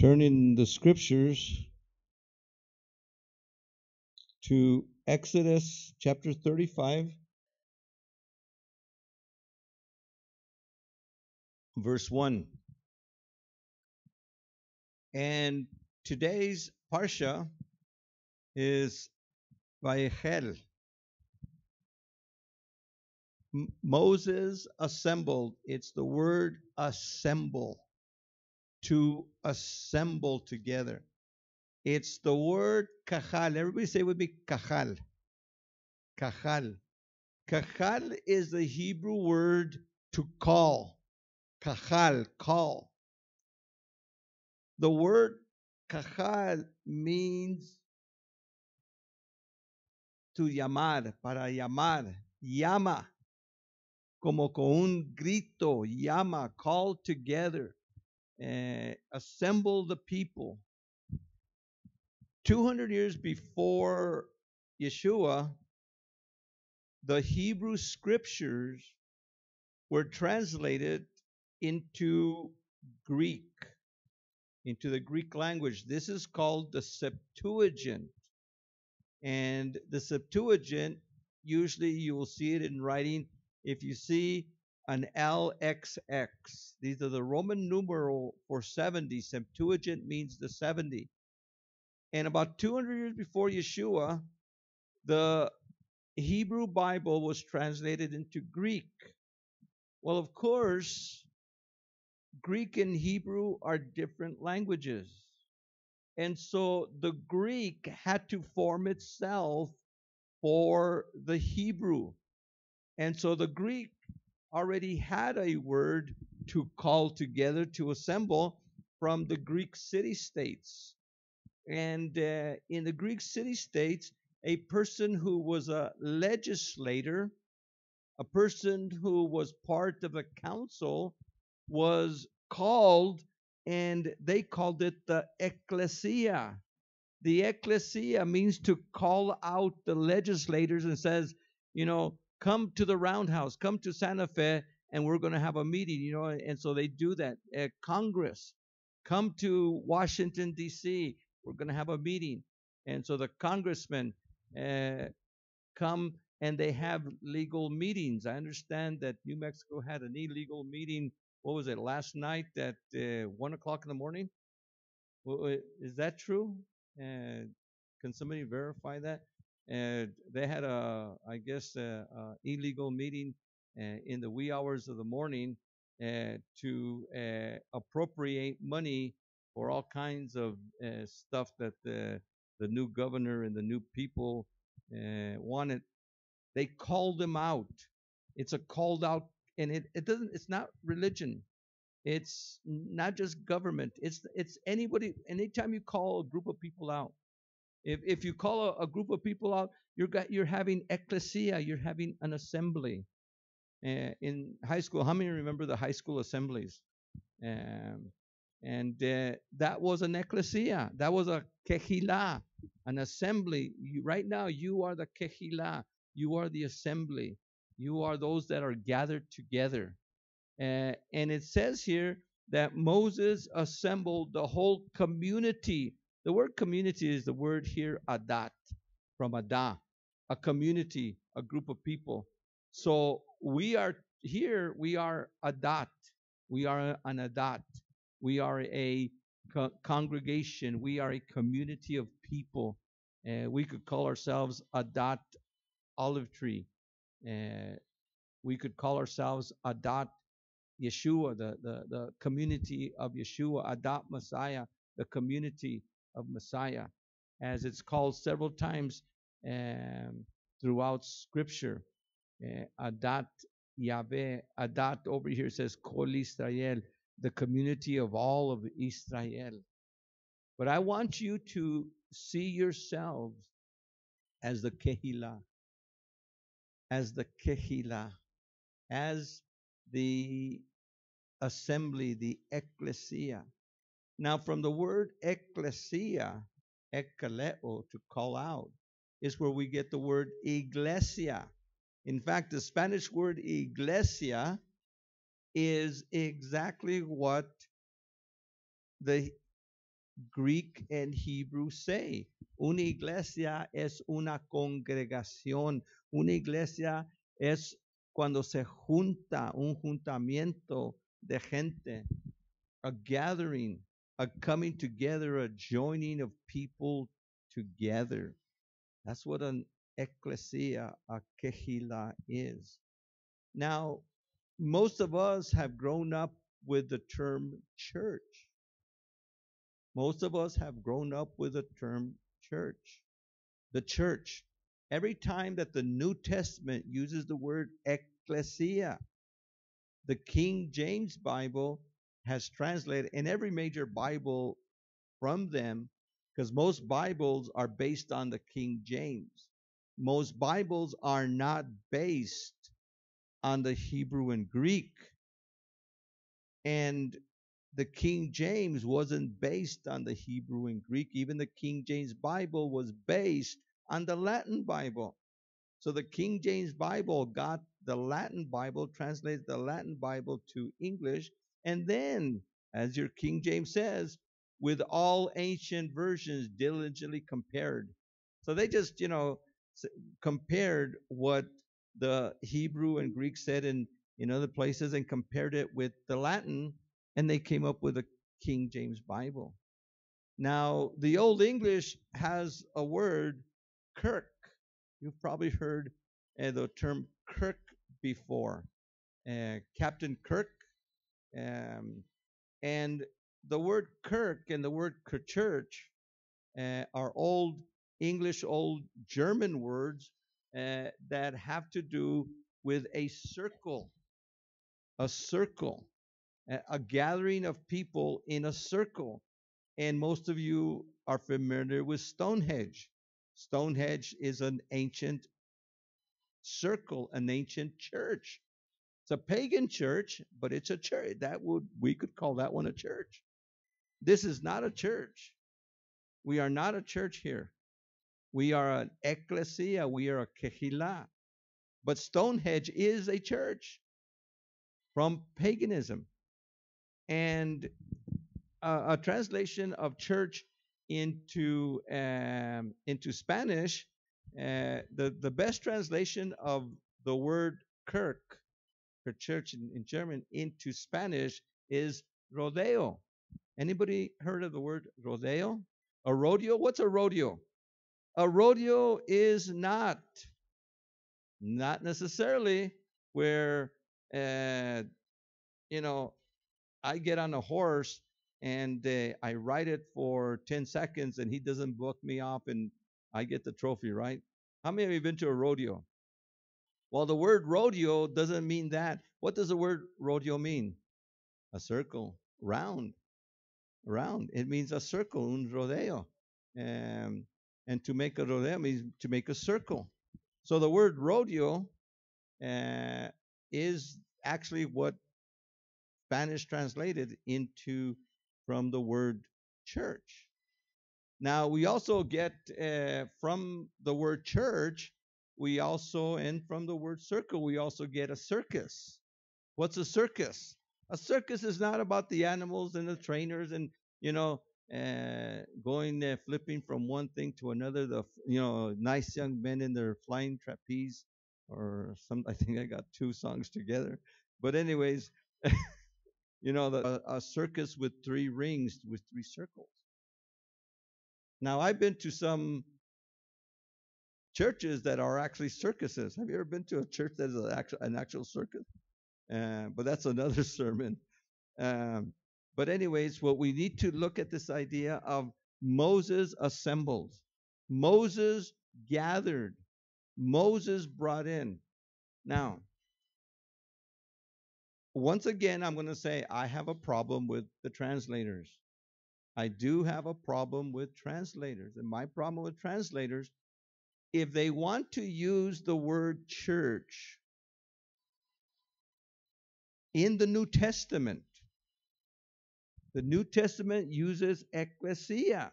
Turn in the scriptures to Exodus chapter 35, verse 1. And today's parsha is Vayakhel. Moses assembled. It's the word assemble, to assemble together. It's the word kahal. Everybody say it with me, kahal. Kahal. Kahal is the Hebrew word to call. Kahal, call. The word kahal means to llamar, para llamar, llama, como con un grito, llama, call together, assemble the people. 200 years before Yeshua, the Hebrew scriptures were translated into Greek, into the Greek language. This is called the Septuagint. And the Septuagint, usually you will see it in writing. If you see an LXX, these are the Roman numeral for 70. Septuagint means the 70. And about 200 years before Yeshua, the Hebrew Bible was translated into Greek. Well, of course, Greek and Hebrew are different languages. And so the Greek had to form itself for the Hebrew. And so the Greek already had a word to call together, to assemble from the Greek city-states. And in the Greek city-states, a person who was a legislator, a person who was part of a council, was called, and they called it the ecclesia. The ecclesia means to call out the legislators and says, come to the roundhouse, come to Santa Fe, and we're going to have a meeting, and so they do that. Congress, come to Washington, D.C., we're going to have a meeting. And so the congressmen come and they have legal meetings. I understand that New Mexico had an illegal meeting, what was it, last night at 1 o'clock in the morning? Is that true? Can somebody verify that? They had I guess, illegal meeting in the wee hours of the morning to appropriate money for all kinds of stuff that the new governor and the new people wanted. They called them out. It's a called out, and it's not religion. It's not just government. It's anybody. Anytime you call a group of people out, if you call a group of people out, you're having ecclesia. You're having an assembly. In high school, how many remember the high school assemblies? And that was an ecclesia. That was a kehillah, an assembly. Right now, you are the kehillah. You are the assembly. You are those that are gathered together. And it says here that Moses assembled the whole community. The word community is the word here adat, from adah, a community, a group of people. So we are here, we are adat. We are an adat. We are a congregation. We are a community of people. We could call ourselves Adat Olive Tree. We could call ourselves Adat Yeshua, the community of Yeshua, Adat Messiah, the community of Messiah, as it's called several times throughout Scripture. Adat Yahweh, Adat over here says Kol Israel, the community of all of Israel. But I want you to see yourselves as the Kehillah, as the Kehillah, as the assembly, the ecclesia. Now, from the word ecclesia, ekkaleo, to call out, is where we get the word iglesia. In fact, the Spanish word iglesia is exactly what the Greek and Hebrew say. Una iglesia es una congregación. Una iglesia es cuando se junta, un juntamiento de gente, a gathering, a coming together, a joining of people together. That's what an ecclesia, a kehila is. Now, most of us have grown up with the term church. Most of us have grown up with the term church. The church. Every time that the New Testament uses the word ecclesia, the King James Bible has translated, and every major Bible from them, because most Bibles are based on the King James. Most Bibles are not based on the Hebrew and Greek. And the King James wasn't based on the Hebrew and Greek. Even the King James Bible was based on the Latin Bible. So the King James Bible got the Latin Bible, translated the Latin Bible to English, and then, as your King James says, with all ancient versions diligently compared. So they just, compared what the Hebrew and Greek said in other places and compared it with the Latin, and they came up with a King James Bible. Now, the Old English has a word, kirk. You've probably heard the term Kirk before, Captain Kirk. And the word Kirk and the word church are old English, old German words that have to do with a circle, a gathering of people in a circle. And most of you are familiar with Stonehenge. Stonehenge is an ancient circle, an ancient church. It's a pagan church, but it's a church. We could call that one a church. This is not a church. We are not a church here. We are an ecclesia. We are a kehila. But Stonehenge is a church from paganism. And a translation of church into Spanish, the best translation of the word kirk, for church in German, into Spanish is rodeo. Anybody heard of the word rodeo? A rodeo? What's a rodeo? A rodeo is not necessarily where I get on a horse and I ride it for 10 seconds and he doesn't buck me off and I get the trophy, right? How many of you been to a rodeo? Well, the word rodeo doesn't mean that. What does the word rodeo mean? A circle, round. It means a circle, un rodeo. And to make a rodeo means to make a circle. So the word rodeo is actually what Spanish translated into from the word church. Now we also get from the word church, and from the word circle, we also get a circus. What's a circus? A circus is not about the animals and the trainers and going flipping from one thing to another. Nice young men in their flying trapeze, or some. I think I got two songs together. But anyways, a circus with three rings with three circles. Now I've been to some churches that are actually circuses. Have you ever been to a church that is an actual circus? But that's another sermon. But anyways, what we need to look at this idea of Moses assembled, Moses gathered, Moses brought in. Now, once again, I'm going to say I have a problem with the translators. I do have a problem with translators. And my problem with translators, if they want to use the word church in the New Testament, the New Testament uses ecclesia.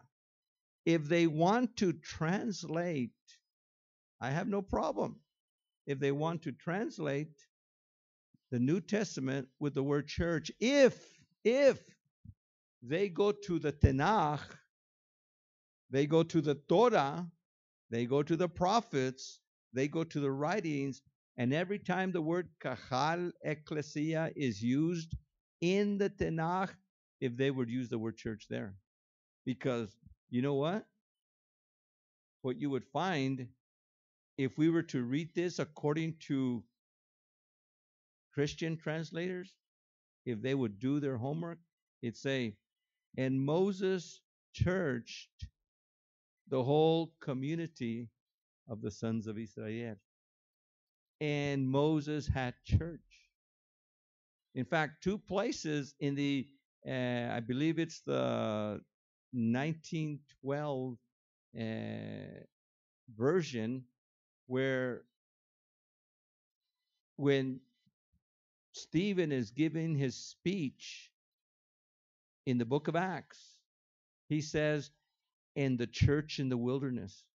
If they want to translate, I have no problem. If they want to translate the New Testament with the word church, if they go to the Tanakh, they go to the Torah, they go to the prophets, they go to the writings, and every time the word kahal ecclesia is used in the Tanakh, if they would use the word church there. Because you know what? What you would find if we were to read this according to Christian translators, if they would do their homework, it'd say, and Moses churched the whole community of the sons of Israel. And Moses had church. In fact, two places in the, I believe it's the 1912 version, where when Stephen is giving his speech in the book of Acts, he says, in the church in the wilderness.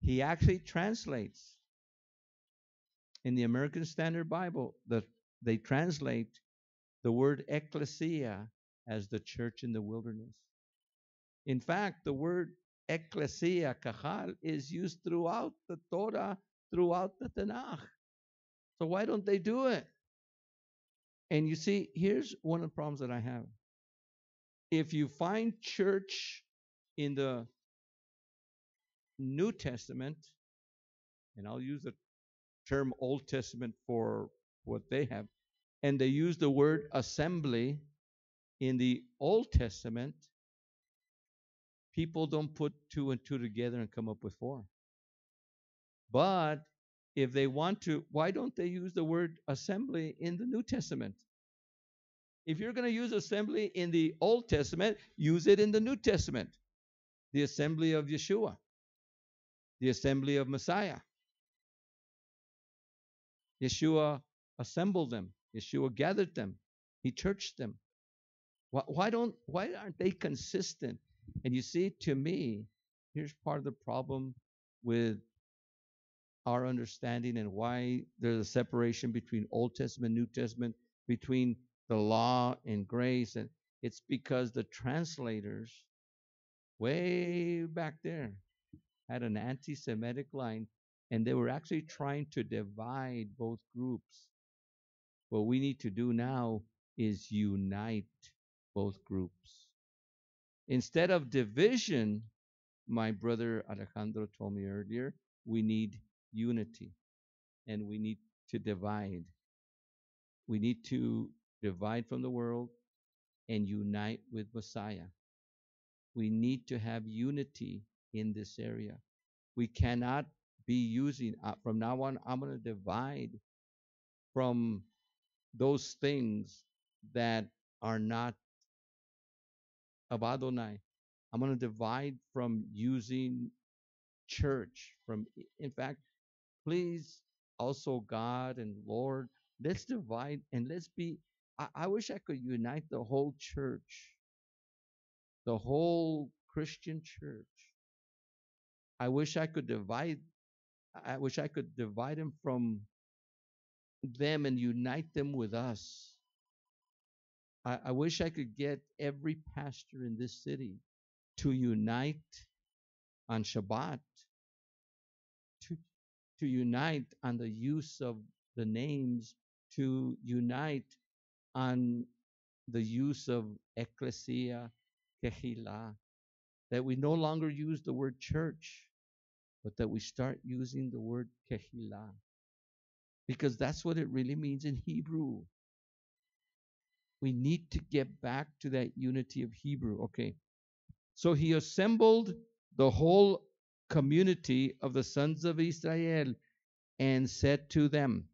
He actually translates in the American Standard Bible that they translate the word ecclesia as the church in the wilderness. In fact, the word ecclesia, kahal, is used throughout the Torah, throughout the Tanakh. So why don't they do it? And you see, here's one of the problems that I have. If you find church in the New Testament, and I'll use the term Old Testament for what they have, and they use the word assembly in the Old Testament, people don't put two and two together and come up with four. But if they want to, why don't they use the word assembly in the New Testament? If you're going to use assembly in the Old Testament, use it in the New Testament. The assembly of Yeshua, the assembly of Messiah. Yeshua assembled them. Yeshua gathered them. He churched them. Why aren't they consistent? And you see, to me, here's part of the problem with our understanding and why there's a separation between Old Testament, New Testament, between the law and grace. And it's because the translators, way back there, had an anti-Semitic line, and they were actually trying to divide both groups. What we need to do now is unite both groups. Instead of division, my brother Alejandro told me earlier, we need unity, and we need to divide. We need to divide from the world and unite with Messiah. We need to have unity in this area. We cannot be using, from now on, I'm going to divide from those things that are not of Adonai. I'm going to divide from using church. In fact, please, also God and Lord, let's divide and let's be. I wish I could unite the whole church, the whole Christian church. I wish I could divide. I wish I could divide them from them and unite them with us. I wish I could get every pastor in this city to unite on Shabbat, to unite on the use of the names, to unite on the use of ecclesia, kehillah, that we no longer use the word church, but that we start using the word kehillah, because that's what it really means in Hebrew. We need to get back to that unity of Hebrew. Okay. So he assembled the whole community of the sons of Israel and said to them,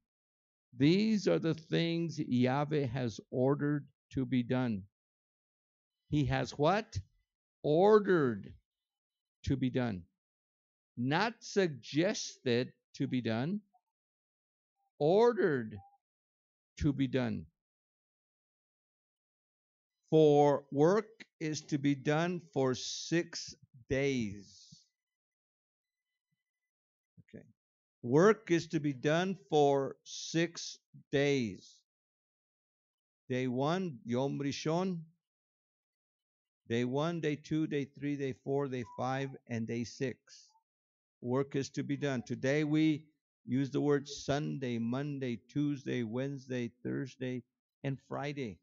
these are the things Yahweh has ordered to be done. He has what? Ordered to be done. Not suggested to be done. Ordered to be done. For work is to be done for 6 days. Okay. Work is to be done for 6 days. Day 1, Yom Rishon. Day 1, day 2, day 3, day 4, day 5, and day 6. Work is to be done. Today we use the word Sunday, Monday, Tuesday, Wednesday, Thursday, and Friday.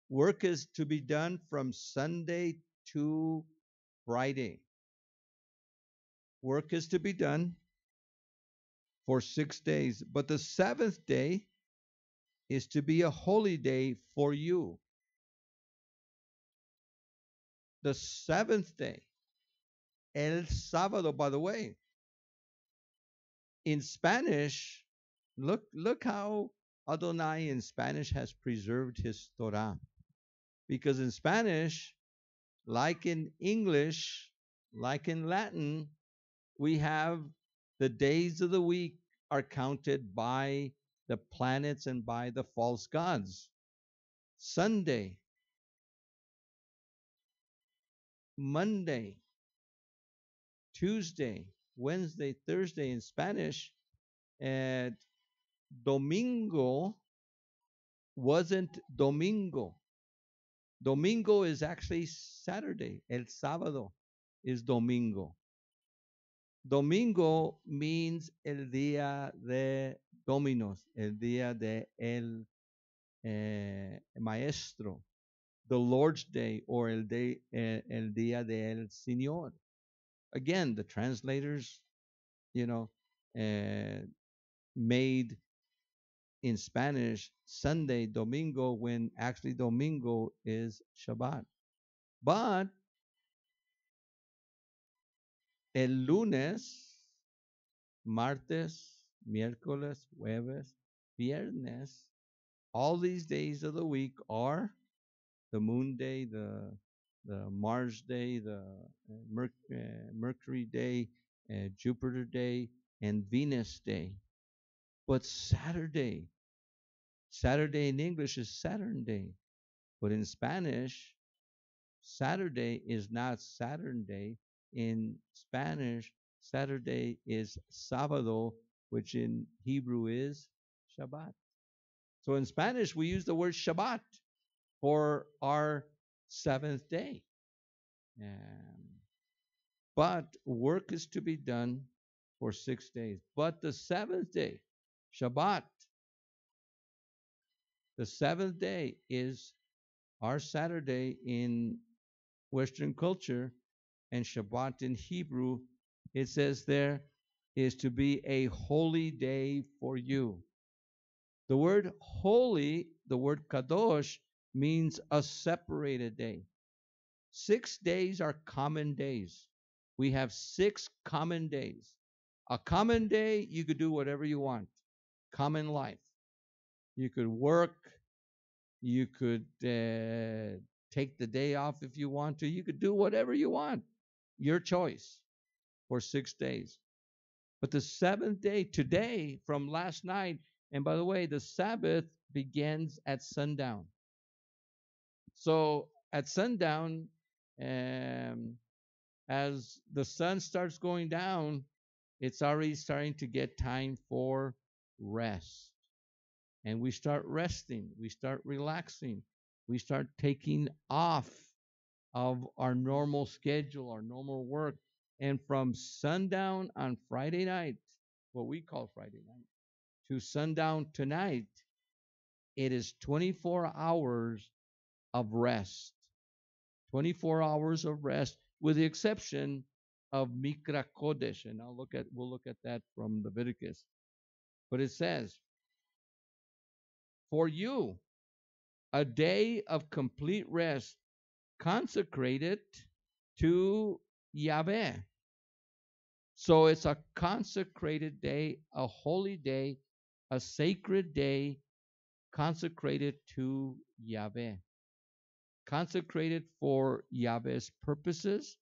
Work is to be done from Sunday to Friday. Work is to be done for 6 days, but the seventh day is to be a holy day for you. The seventh day, el sábado, by the way, in Spanish, look how Adonai in Spanish has preserved his Torah. Because in Spanish, like in English, like in Latin, we have the days of the week are counted by the planets and by the false gods. Sunday, Monday, Tuesday, Wednesday, Thursday in Spanish, and Domingo wasn't Domingo. Domingo is actually Saturday. El sábado is Domingo. Domingo means el día de Dominos, el día de el maestro, the Lord's Day, or el día del Señor. Again, the translators, made in Spanish Sunday, Domingo, when actually Domingo is Shabbat. But el lunes, martes, miércoles, jueves, viernes, all these days of the week are the moon day, the Mars day, the Mercury day, Jupiter day, and Venus day. But Saturday in English is Saturn day. But in Spanish, Saturday is not Saturn day. In Spanish, Saturday is sábado, which in Hebrew is Shabbat. So in Spanish, we use the word Shabbat for our seventh day. But work is to be done for 6 days. But the seventh day, Shabbat, the seventh day is our Saturday in Western culture, and Shabbat in Hebrew, it says there, is to be a holy day for you. The word holy, the word kadosh, means a separated day. 6 days are common days. We have 6 common days. A common day, you could do whatever you want. Common life. You could work. You could take the day off if you want to. You could do whatever you want. Your choice for 6 days. But the seventh day, today, from last night, and by the way, the Sabbath begins at sundown. So at sundown, as the sun starts going down, it's already starting to get time for rest. And we start resting. We start relaxing. We start taking off of our normal schedule, our normal work. And from sundown on Friday night, what we call Friday night, to sundown tonight, it is 24 hours of rest. 24 hours of rest, with the exception of Mikra Kodesh. And we'll look at that from Leviticus. But it says, for you, a day of complete rest, consecrated to Yahweh. So it's a consecrated day, a holy day, a sacred day, consecrated to Yahweh. Consecrated for Yahweh's purposes,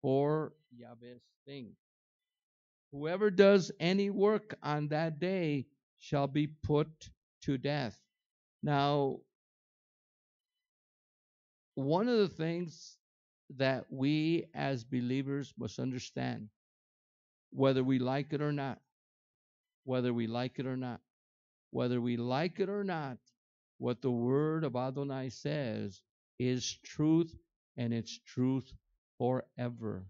for Yahweh's things. Whoever does any work on that day shall be put to death. Now, one of the things that we as believers must understand, whether we like it or not, whether we like it or not, whether we like it or not, what the word of Adonai says is truth and its truth forever.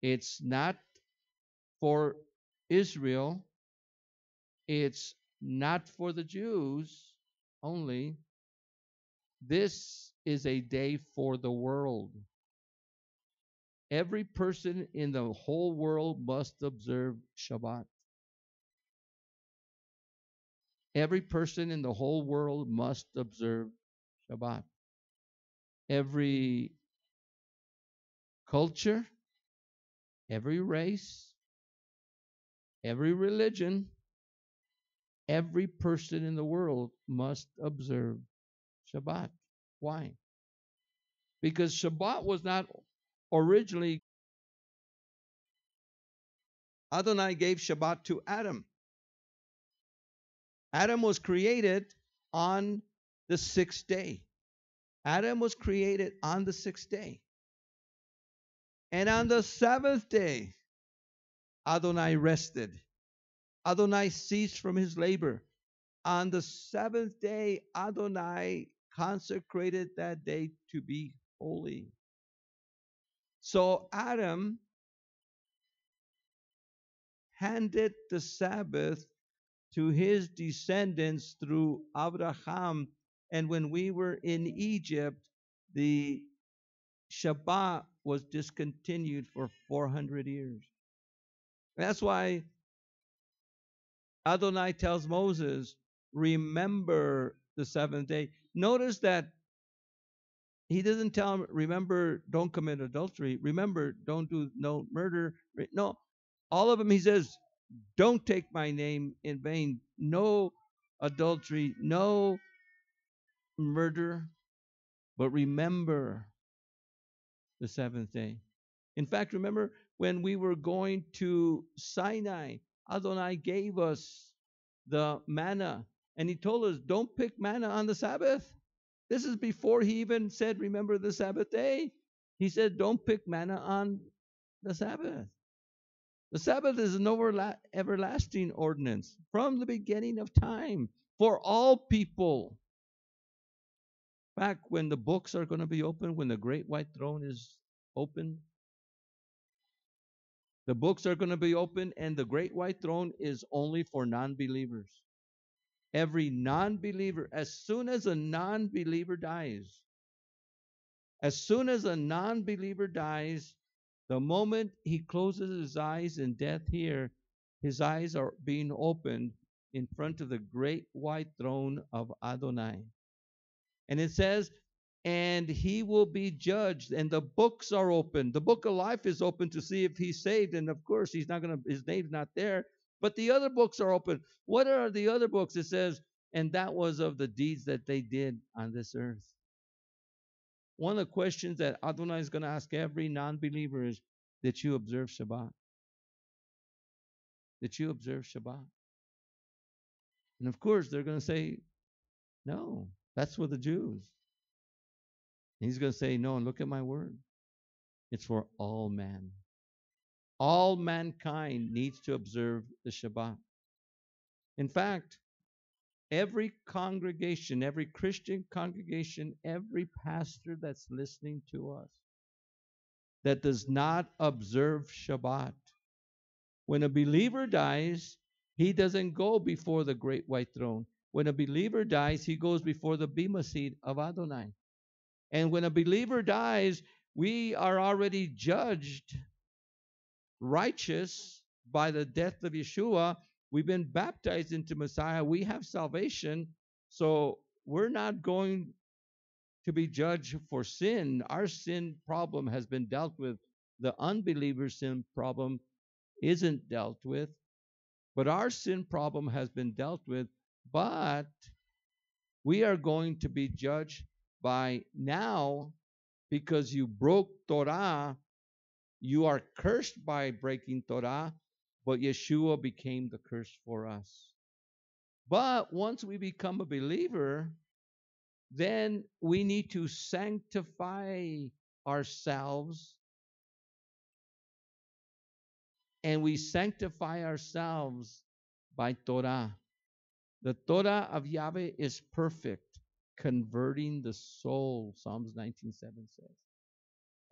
It's not for Israel, it's not for the Jews only. This is a day for the world. Every person in the whole world must observe Shabbat. Every person in the whole world must observe Shabbat. Every culture, every race, every religion, every person in the world must observe Shabbat. Why? Because Shabbat was not originally, Adonai gave Shabbat to Adam. Adam was created on the sixth day. Adam was created on the sixth day. And on the seventh day, Adonai rested. Adonai ceased from his labor. On the seventh day, Adonai consecrated that day to be holy. So Adam handed the Sabbath to his descendants through Abraham. And when we were in Egypt, the Shabbat was discontinued for 400 years. That's why Adonai tells Moses, remember the seventh day. Notice that he doesn't tell him, remember, don't commit adultery. Remember, don't do no murder. No, all of them he says, don't take my name in vain. No adultery, no murder, but remember the seventh day. In fact, remember when we were going to Sinai, Adonai gave us the manna, and he told us, don't pick manna on the Sabbath. This is before he even said, remember the Sabbath day. He said, don't pick manna on the Sabbath. The Sabbath is an everlasting ordinance from the beginning of time for all people. Back when the books are going to be opened, when the great white throne is open, the books are going to be open, and the great white throne is only for non-believers. Every non-believer, as soon as a non-believer dies, the moment he closes his eyes in death here, his eyes are being opened in front of the great white throne of Adonai. And it says, and he will be judged, and the books are open. The book of life is open to see if he's saved, and of course his name's not there, but the other books are open. What are the other books? It says, and that was of the deeds that they did on this earth. One of the questions that Adonai is going to ask every non-believer is, did you observe Shabbat? Did you observe Shabbat? And of course, they're going to say, no, that's for the Jews. And he's going to say, no, look at my word. It's for all man. All mankind needs to observe the Shabbat. In fact, every congregation, every Christian congregation, every pastor that's listening to us that does not observe Shabbat, when a believer dies, he doesn't go before the great white throne. When a believer dies, he goes before the Bema seat of Adonai. And when a believer dies, we are already judged righteous by the death of Yeshua. We've been baptized into Messiah. We have salvation. So we're not going to be judged for sin. Our sin problem has been dealt with. The unbeliever's sin problem isn't dealt with. But our sin problem has been dealt with. But we are going to be judged by now, because you broke Torah. You are cursed by breaking Torah, but Yeshua became the curse for us. But once we become a believer, then we need to sanctify ourselves. And we sanctify ourselves by Torah. The Torah of Yahweh is perfect. converting the soul, Psalms 19:7 says.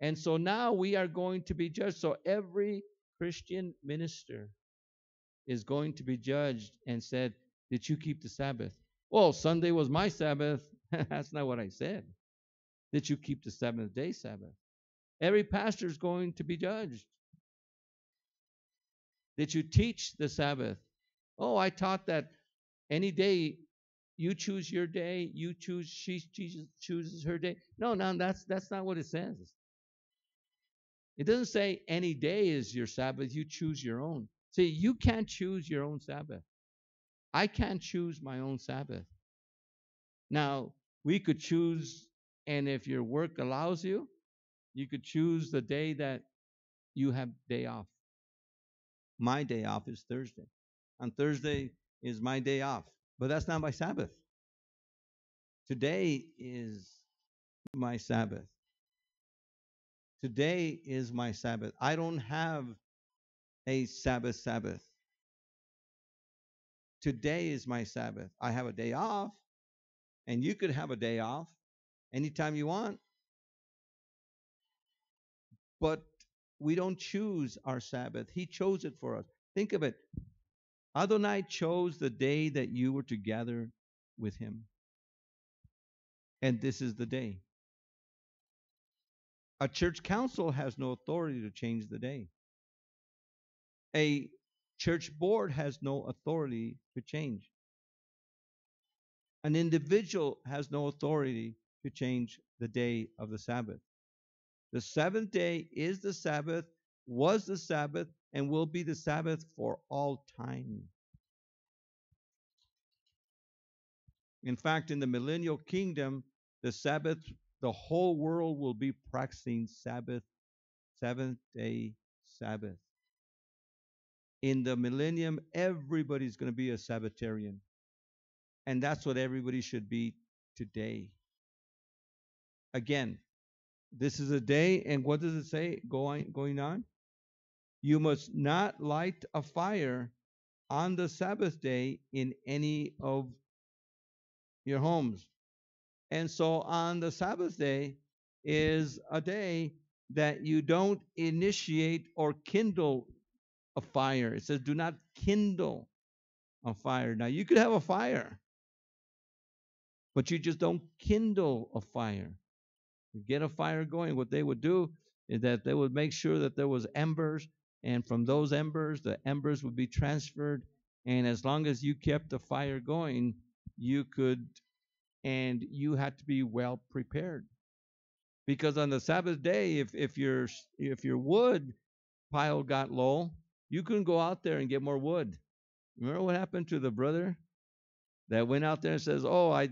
And so now we are going to be judged. So every Christian minister is going to be judged and said, did you keep the Sabbath? Well, Sunday was my Sabbath. That's not what I said. Did you keep the seventh day Sabbath? Every pastor is going to be judged. Did you teach the Sabbath? Oh, I taught that any day you choose your day, you choose, she chooses her day. No, that's not what it says. It doesn't say any day is your Sabbath, you choose your own. See, you can't choose your own Sabbath. I can't choose my own Sabbath. Now, we could choose, and if your work allows you, you could choose the day that you have day off. My day off is Thursday. On Thursday is my day off, but that's not my Sabbath. Today is my Sabbath. Today is my Sabbath. I don't have a Sabbath. Today is my Sabbath. I have a day off, and you could have a day off anytime you want, but we don't choose our Sabbath. He chose it for us. Think of it. Adonai chose the day that you were to gather with him. And this is the day. A church council has no authority to change the day. A church board has no authority to change. An individual has no authority to change the day of the Sabbath. The seventh day is the Sabbath, was the Sabbath, and will be the Sabbath for all time. In fact, in the millennial kingdom, the Sabbath, the whole world will be practicing Sabbath, seventh day Sabbath. In the millennium, everybody's going to be a Sabbatarian. And that's what everybody should be today. Again, this is a day, and what does it say going on? You must not light a fire on the Sabbath day in any of your homes. And so on the Sabbath day is a day that you don't initiate or kindle a fire. It says, do not kindle a fire. Now, you could have a fire, but you just don't kindle a fire. You get a fire going. What they would do is that they would make sure that there was embers, and from those embers, the embers would be transferred. And as long as you kept the fire going, you could, and you had to be well prepared. Because on the Sabbath day, if your wood pile got low, you couldn't go out there and get more wood. Remember what happened to the brother that went out there and says, "Oh, I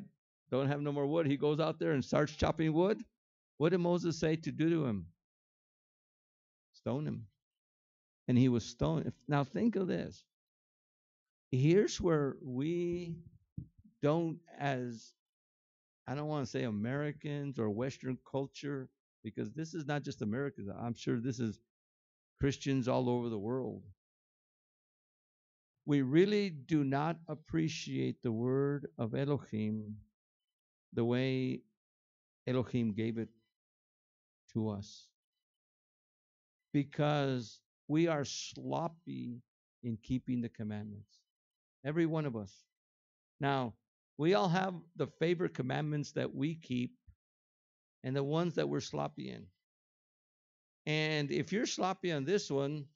don't have no more wood." He goes out there and starts chopping wood. What did Moses say to do to him? Stone him. And he was stoned. Now think of this. Here's where we don't, as I don't want to say Americans or Western culture, because this is not just Americans. I'm sure this is Christians all over the world. We really do not appreciate the word of Elohim the way Elohim gave it to us, because we are sloppy in keeping the commandments. Every one of us. Now, we all have the favorite commandments that we keep and the ones that we're sloppy in. And if you're sloppy on this one,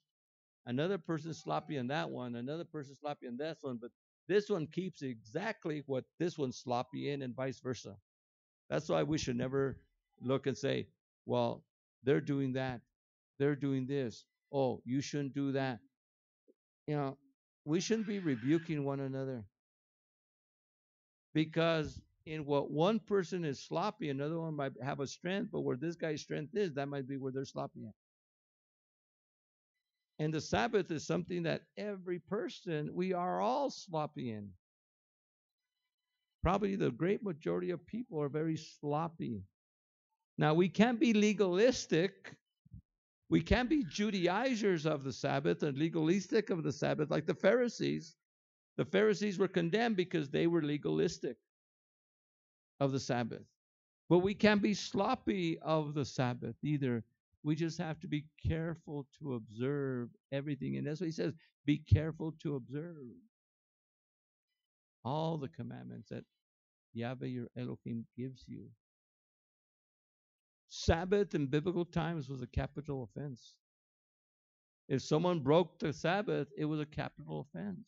another person's sloppy on that one, another person's sloppy on this one, but this one keeps exactly what this one's sloppy in, and vice versa. That's why we should never look and say, well, they're doing that, they're doing this. Oh, you shouldn't do that. You know, we shouldn't be rebuking one another, because in what one person is sloppy, another one might have a strength, but where this guy's strength is, that might be where they're sloppy at. And the Sabbath is something that every person, we are all sloppy in. Probably the great majority of people are very sloppy. Now, we can't be legalistic. We can't be Judaizers of the Sabbath and legalistic of the Sabbath like the Pharisees. The Pharisees were condemned because they were legalistic. of the Sabbath. But we can't be sloppy of the Sabbath either. We just have to be careful to observe everything. And that's what he says, be careful to observe all the commandments that Yahweh your Elohim gives you. Sabbath in biblical times was a capital offense. If someone broke the Sabbath, it was a capital offense.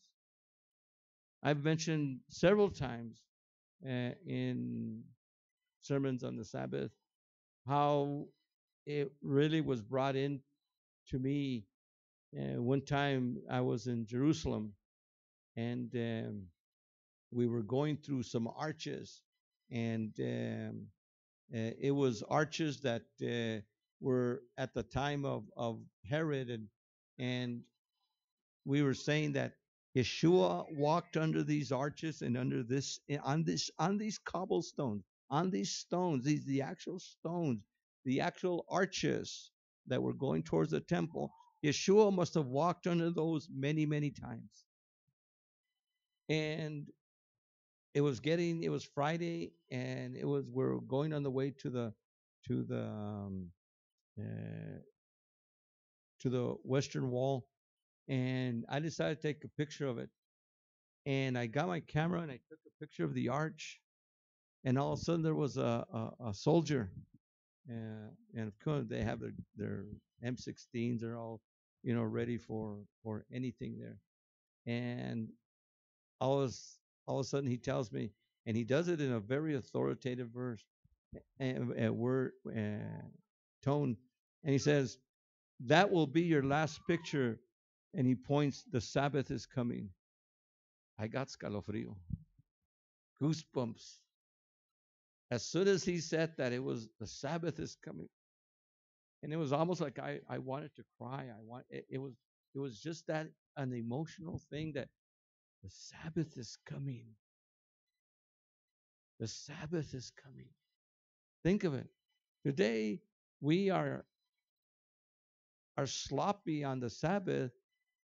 I've mentioned several times in sermons on the Sabbath how it really was brought in to me. One time I was in Jerusalem, and we were going through some arches, and it was arches that were at the time of Herod, and we were saying that Yeshua walked under these arches and under this on these cobblestones, on these stones, these the actual stones, the actual arches that were going towards the temple. Yeshua must have walked under those many times. And it was Friday, and we're going on the way to uh, the western wall, and I decided to take a picture of it. And I got my camera and I took a picture of the arch, and all of a sudden there was a soldier, and of course they have their M16s. They're all ready for anything there. And all of a sudden he tells me, and he does it in a very authoritative verse, word, tone, and he says, "That will be your last picture." And he points, the Sabbath is coming. I got scalofrio, goosebumps. As soon as he said that, it was the Sabbath is coming, and it was almost like I wanted to cry. It was just that an emotional thing that the Sabbath is coming. The Sabbath is coming. Think of it. Today we are sloppy on the Sabbath,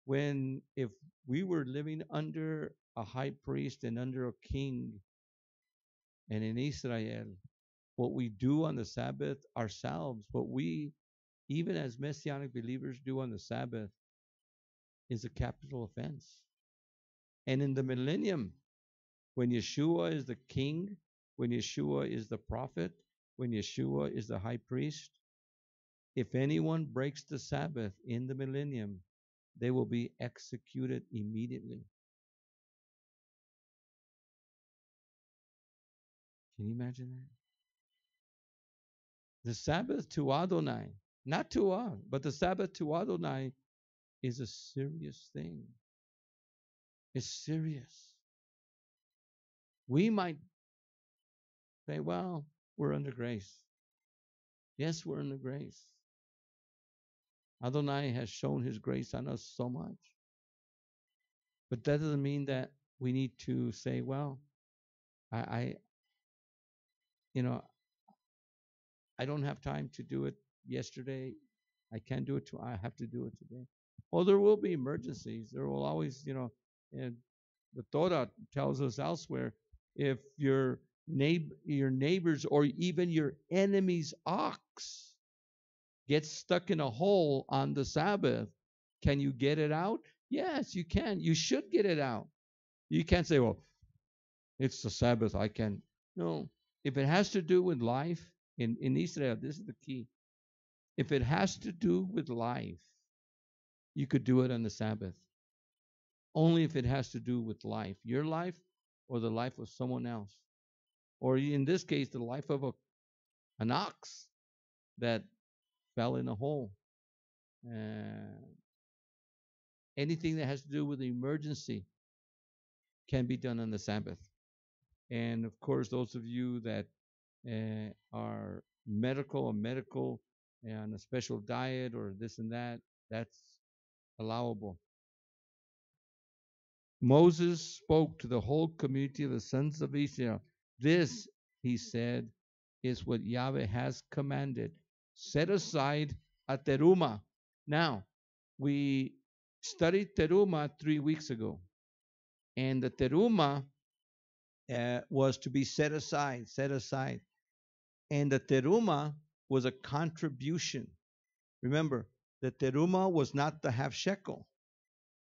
when if we were living under a high priest and under a king, and in Israel, what we do on the Sabbath ourselves, what we, even as Messianic believers, do on the Sabbath is a capital offense. And in the millennium, when Yeshua is the king, when Yeshua is the prophet, when Yeshua is the high priest, if anyone breaks the Sabbath in the millennium, they will be executed immediately. Can you imagine that? The Sabbath to Adonai, not to us, but the Sabbath to Adonai is a serious thing. It's serious. We might say, well, we're under grace. Yes, we're under grace. Adonai has shown his grace on us so much. But that doesn't mean that we need to say, well, I I don't have time to do it yesterday. I can't do it. I have to do it today. Well, there will be emergencies. There will always, and the Torah tells us elsewhere, if your neighbors or even your enemy's ox gets stuck in a hole on the Sabbath, can you get it out? Yes, you can. You should get it out. You can't say, well, it's the Sabbath. I can. No. If it has to do with life, in Israel, this is the key. If it has to do with life, you could do it on the Sabbath. Only if it has to do with life, your life or the life of someone else. Or in this case, the life of an ox that fell in a hole. Anything that has to do with the emergency can be done on the Sabbath. And of course, those of you that are medical and a special diet or this and that, that's allowable. Moses spoke to the whole community of the sons of Israel. This, he said, is what Yahweh has commanded. Set aside a teruma. Now, we studied teruma 3 weeks ago. And the teruma was to be set aside, set aside. And the teruma was a contribution. Remember, the teruma was not the half shekel.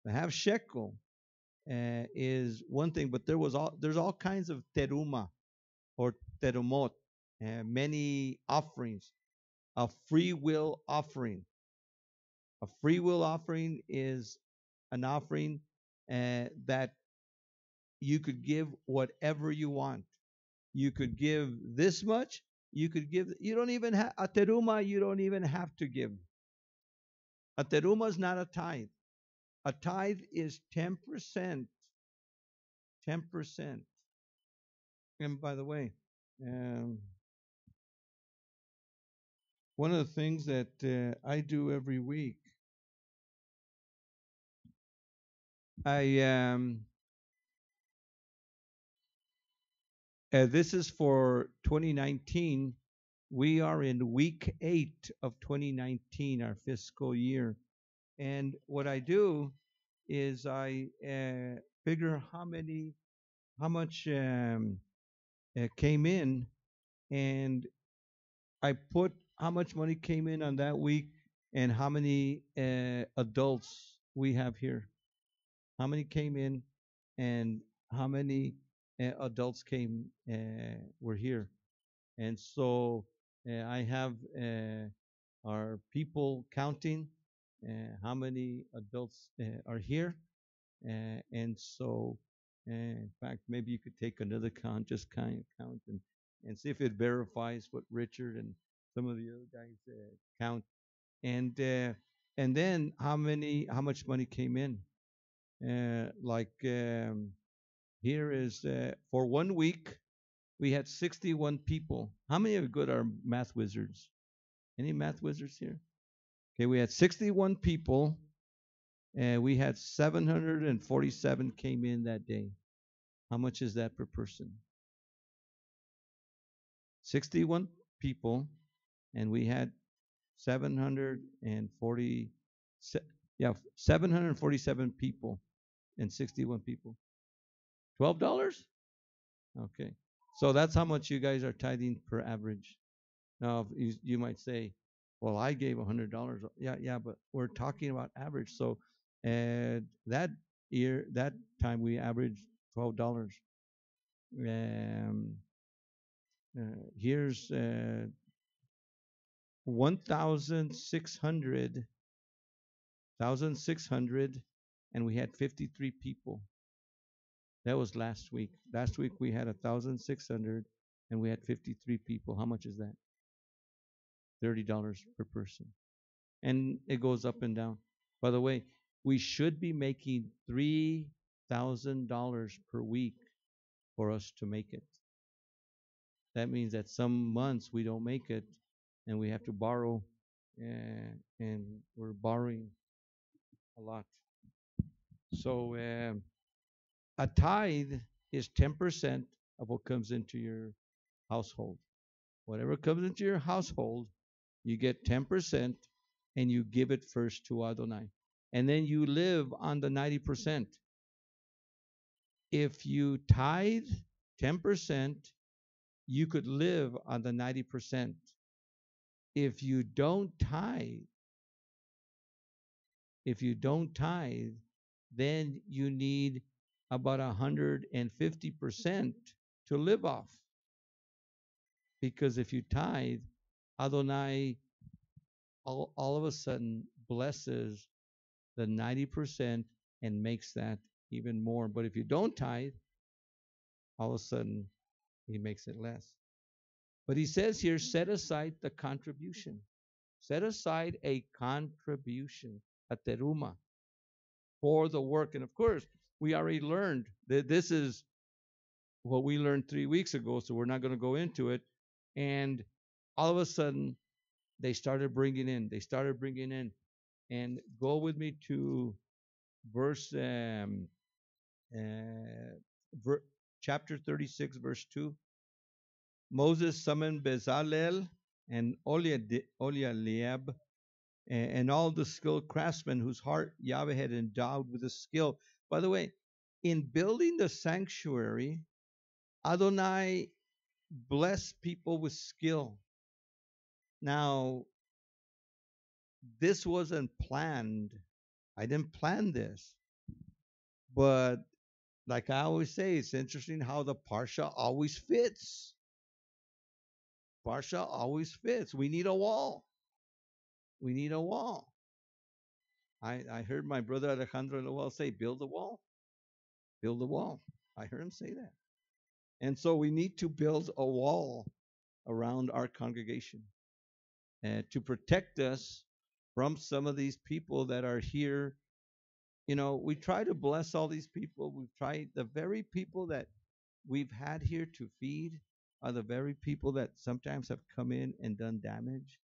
The half shekel is one thing, but there's all kinds of teruma or terumot, many offerings. A free will offering. A free will offering is an offering that you could give whatever you want. You could give this much. You could give. You don't even have a teruma. You don't even have to give. A teruma is not a tithe. A tithe is 10%. 10%. And by the way, um, one of the things that I do every week, I this is for 2019. We are in week 8 of 2019, our fiscal year. And what I do is I figure how much came in, and I put how much money came in on that week and how many adults we have here. How many came in and how many adults came were here. And so I have our people counting how many adults are here. And so, in fact, maybe you could take another count, just kind of count and see if it verifies what Richard and some of the other guys count. And uh, and then how much money came in? Like here is for 1 week we had 61 people. How many of you good are math wizards? Any math wizards here? Okay, we had 61 people, and we had 747 came in that day. How much is that per person? 61 people, and we had 740, yeah, 747 people and 61 people. $12? Okay. So that's how much you guys are tithing per average. Now, you might say, well, I gave $100. Yeah, but we're talking about average. So that that time we averaged $12. Um, Here's 1,600, and we had 53 people. That was last week. Last week we had 1,600, and we had 53 people. How much is that? $30 per person. And it goes up and down. By the way, we should be making $3,000 per week for us to make it. That means that some months we don't make it and we have to borrow, and we're borrowing a lot. So a tithe is 10% of what comes into your household. Whatever comes into your household, you get 10% and you give it first to Adonai. And then you live on the 90%. If you tithe 10%, you could live on the 90%. If you don't tithe, then you need about 150% to live off. Because if you tithe, Adonai all of a sudden blesses the 90% and makes that even more. But if you don't tithe, all of a sudden he makes it less. But he says here, set aside the contribution. Set aside a contribution, a teruma, for the work. And of course, we already learned that this is what we learned 3 weeks ago, so we're not going to go into it. And all of a sudden, they started bringing in. And go with me to verse chapter 36, verse 2. Moses summoned Bezalel and Oliab and all the skilled craftsmen whose heart Yahweh had endowed with a skill. By the way, in building the sanctuary, Adonai bless people with skill. Now, this wasn't planned. I didn't plan this. But like I always say, it's interesting how the Parsha always fits. Parsha always fits. We need a wall. We need a wall. I heard my brother Alejandro Noel say, build a wall. Build a wall. I heard him say that. And so we need to build a wall around our congregation to protect us from some of these people that are here. You know, we try to bless all these people. We try the very people that we've had here to feed are the very people that sometimes have come in and done damage.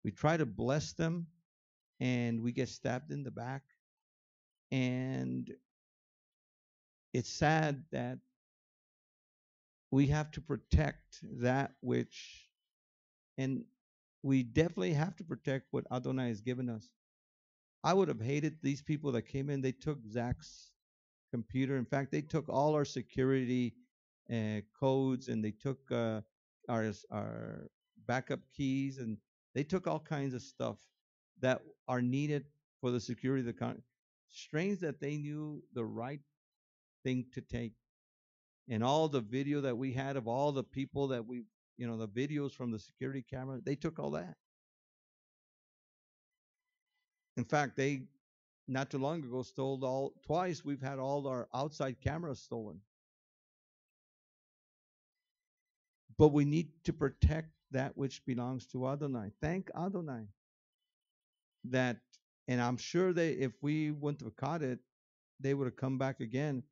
We try to bless them and we get stabbed in the back. And it's sad that we have to protect that which, and we definitely have to protect what Adonai has given us. I would have hated these people that came in. They took Zach's computer. In fact, they took all our security codes and they took our backup keys and they took all kinds of stuff that are needed for the security of the con. Strange that they knew the right thing to take. And all the video that we had of all the people that we, the videos from the security camera, they took all that. In fact, they not too long ago stole all twice. We've had all our outside cameras stolen. But we need to protect that which belongs to Adonai. Thank Adonai that, and I'm sure they, if we wouldn't have caught it, they would have come back again.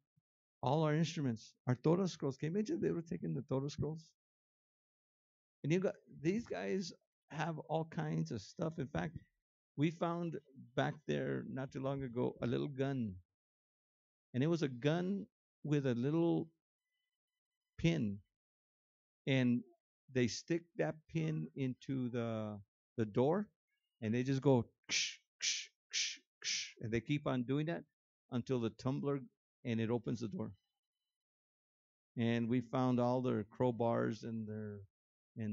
All our instruments, our Torah scrolls. Can you imagine if they were taking the Torah scrolls? And you got these guys have all kinds of stuff. In fact, we found back there not too long ago a little gun, and it was a gun with a little pin, and they stick that pin into the door, and they just go ksh, ksh, ksh, ksh, and they keep on doing that until the tumbler and it opens the door. And we found all their crowbars and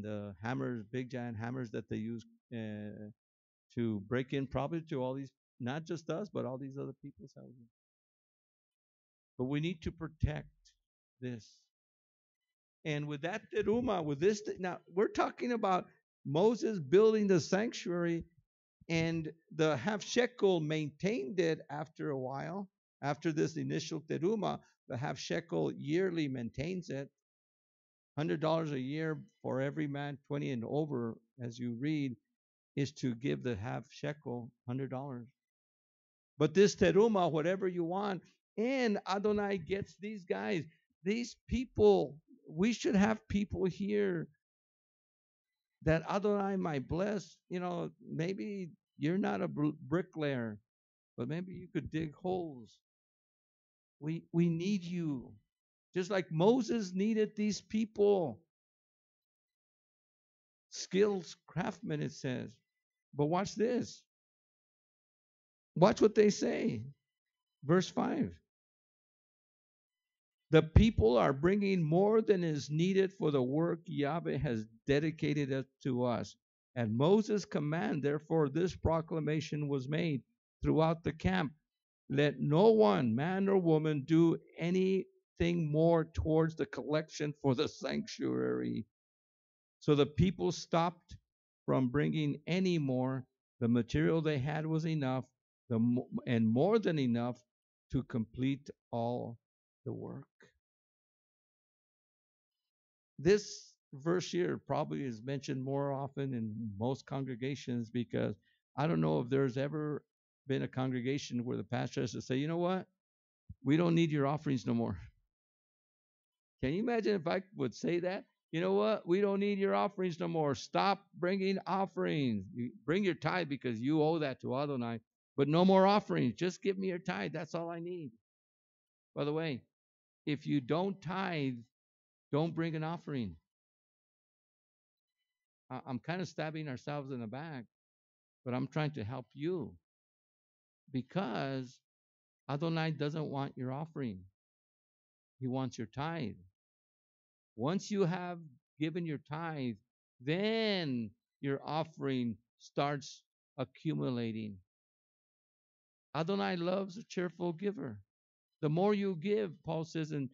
the hammers, big giant hammers that they use to break in, probably to all these, not just us, but all these other people's houses. But we need to protect this. And with that teruma, with this, now we're talking about Moses building the sanctuary, and the half shekel maintained it after a while. After this initial teruma, the half shekel yearly maintains it. $100 a year for every man, 20 and over, as you read, is to give the half shekel, $100. But this teruma, whatever you want, and Adonai gets these guys, these people. We should have people here that Adonai might bless. Maybe you're not a bricklayer, but maybe you could dig holes. We need you, just like Moses needed these people. Skilled craftsmen, it says. But watch this. Watch what they say. Verse 5. The people are bringing more than is needed for the work Yahweh has dedicated it to us. At Moses' command, therefore, this proclamation was made throughout the camp. Let no one, man or woman, do anything more towards the collection for the sanctuary. So the people stopped from bringing any more. The material they had was enough, and more than enough to complete all the work. This verse here probably is mentioned more often in most congregations, because I don't know if there's ever been a congregation where the pastor has to say, you know what? We don't need your offerings no more. Can you imagine if I would say that? You know what? We don't need your offerings no more. Stop bringing offerings. You bring your tithe because you owe that to Adonai, but no more offerings. Just give me your tithe. That's all I need. By the way, if you don't tithe, don't bring an offering. I'm kind of stabbing ourselves in the back, but I'm trying to help you, because Adonai doesn't want your offering. He wants your tithe. Once you have given your tithe, then your offering starts accumulating. Adonai loves a cheerful giver. The more you give, Paul says in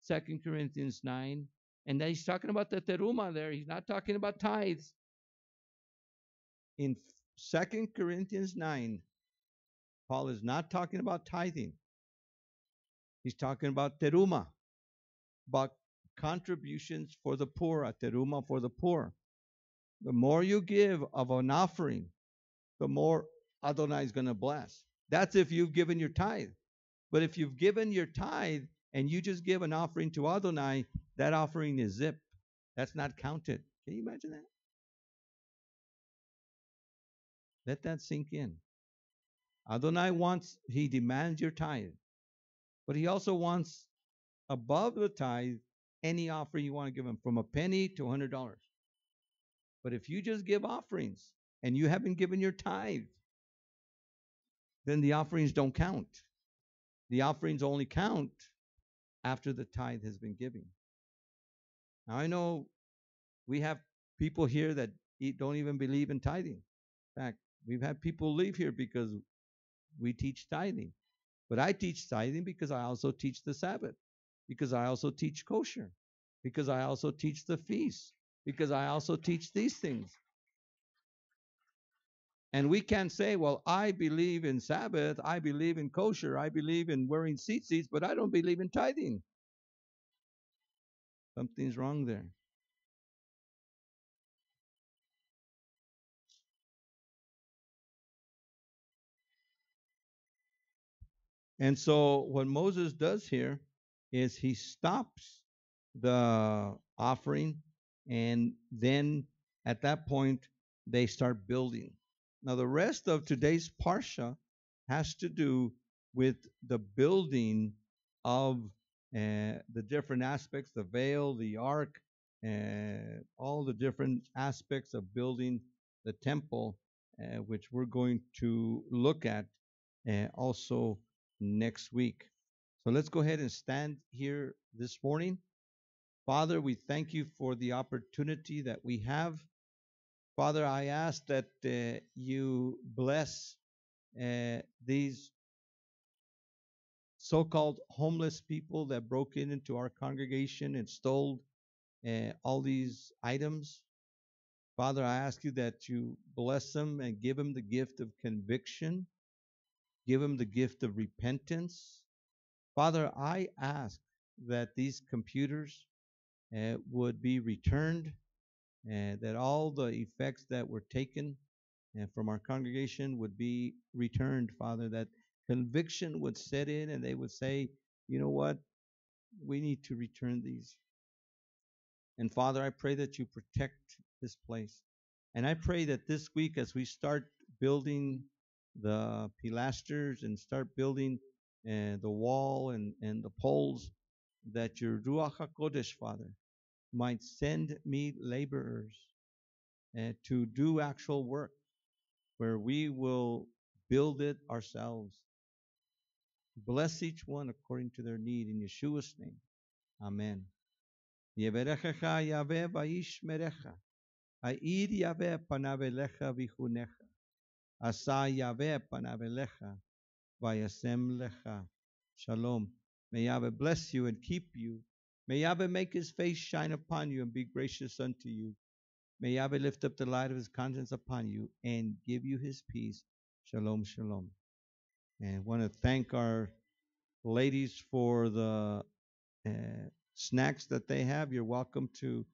2 Corinthians 9, and he's talking about the teruma there. He's not talking about tithes. In 2 Corinthians 9, Paul is not talking about tithing. He's talking about teruma, about contributions for the poor, a teruma for the poor. The more you give of an offering, the more Adonai is going to bless. That's if you've given your tithe. But if you've given your tithe and you just give an offering to Adonai, that offering is zip. That's not counted. Can you imagine that? Let that sink in. Adonai he demands your tithe, but he also wants above the tithe any offering you want to give him, from a penny to $100. But if you just give offerings and you haven't given your tithe, then the offerings don't count. The offerings only count after the tithe has been given. Now, I know we have people here that don't even believe in tithing. In fact, we've had people leave here because we teach tithing. But I teach tithing because I also teach the Sabbath, because I also teach kosher, because I also teach the feast, because I also teach these things. And we can't say, well, I believe in Sabbath, I believe in kosher, I believe in wearing tzitzits, but I don't believe in tithing. Something's wrong there. And so what Moses does here is he stops the offering, and then at that point they start building. Now the rest of today's parsha has to do with the building of the different aspects, the veil, the ark, all the different aspects of building the temple, which we're going to look at also next week. So let's go ahead and stand here this morning. Father, we thank you for the opportunity that we have. Father, I ask that you bless these so-called homeless people that broke into our congregation and stole all these items. Father, I ask you that you bless them and give them the gift of conviction, give them the gift of repentance. Father, I ask that these computers would be returned, and that all the effects that were taken from our congregation would be returned, Father, that conviction would set in and they would say, you know what, we need to return these. And Father, I pray that you protect this place. And I pray that this week, as we start building the pilasters and start building the wall and the poles, that your Ruach HaKodesh, Father, might send me laborers to do actual work where we will build it ourselves. Bless each one according to their need in Yeshua's name. Amen. Yeverechecha Yahweh vayishmerecha. Ha'ir Yahweh panav elecha vichunecha. Asa Yahweh panav elecha vayasem lecha. Shalom. May Yahweh bless you and keep you. May Yahweh make his face shine upon you and be gracious unto you. May Yahweh lift up the light of his countenance upon you and give you his peace. Shalom, shalom. And I want to thank our ladies for the snacks that they have. You're welcome to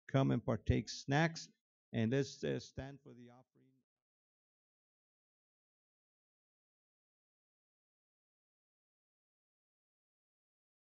come and partake snacks. And let's stand for the offering.